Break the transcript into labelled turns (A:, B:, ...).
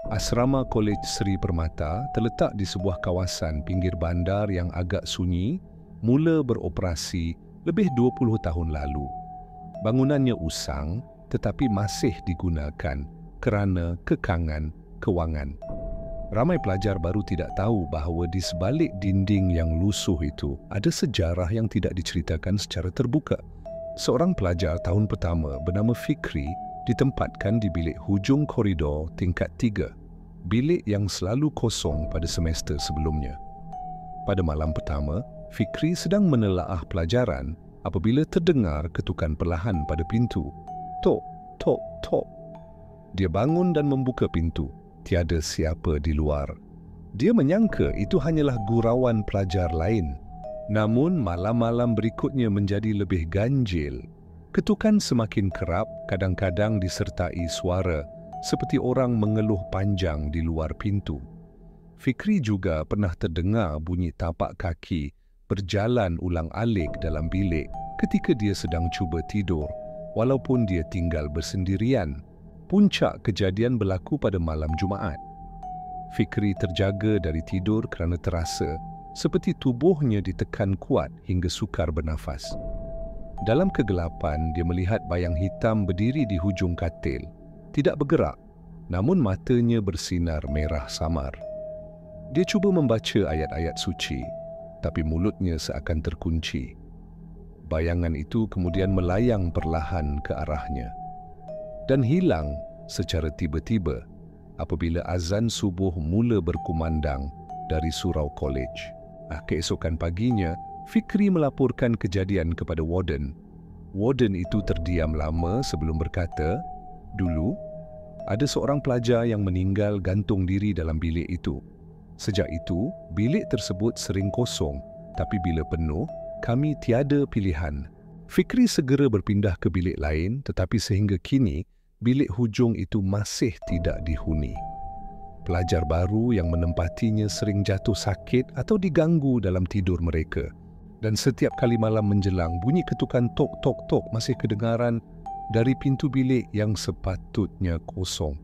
A: Asrama Kolej Seri Permata terletak di sebuah kawasan pinggir bandar yang agak sunyi, mula beroperasi lebih 20 tahun lalu. Bangunannya usang tetapi masih digunakan kerana kekangan kewangan. Ramai pelajar baru tidak tahu bahawa di sebalik dinding yang lusuh itu ada sejarah yang tidak diceritakan secara terbuka. Seorang pelajar tahun pertama bernama Fikri ditempatkan di bilik hujung koridor tingkat 3, bilik yang selalu kosong pada semester sebelumnya. Pada malam pertama, Fikri sedang menelaah pelajaran apabila terdengar ketukan perlahan pada pintu. Tok, tok, tok. Dia bangun dan membuka pintu. Tiada siapa di luar. Dia menyangka itu hanyalah gurauan pelajar lain. Namun malam-malam berikutnya menjadi lebih ganjil. Ketukan semakin kerap, kadang-kadang disertai suara seperti orang mengeluh panjang di luar pintu. Fikri juga pernah terdengar bunyi tapak kaki berjalan ulang-alik dalam bilik ketika dia sedang cuba tidur, walaupun dia tinggal bersendirian. Puncak kejadian berlaku pada malam Jumaat. Fikri terjaga dari tidur kerana terasa seperti tubuhnya ditekan kuat hingga sukar bernafas. Dalam kegelapan, dia melihat bayang hitam berdiri di hujung katil. Tidak bergerak, namun matanya bersinar merah samar. Dia cuba membaca ayat-ayat suci, tapi mulutnya seakan terkunci. Bayangan itu kemudian melayang perlahan ke arahnya dan hilang secara tiba-tiba apabila azan subuh mula berkumandang dari surau kolej. Keesokan paginya, Fikri melaporkan kejadian kepada warden. Warden itu terdiam lama sebelum berkata, "Dulu, ada seorang pelajar yang meninggal gantung diri dalam bilik itu. Sejak itu, bilik tersebut sering kosong, tapi bila penuh, kami tiada pilihan." Fikri segera berpindah ke bilik lain, tetapi sehingga kini, bilik hujung itu masih tidak dihuni. Pelajar baru yang menempatinya sering jatuh sakit atau diganggu dalam tidur mereka. Dan setiap kali malam menjelang, bunyi ketukan tok-tok-tok masih kedengaran dari pintu bilik yang sepatutnya kosong.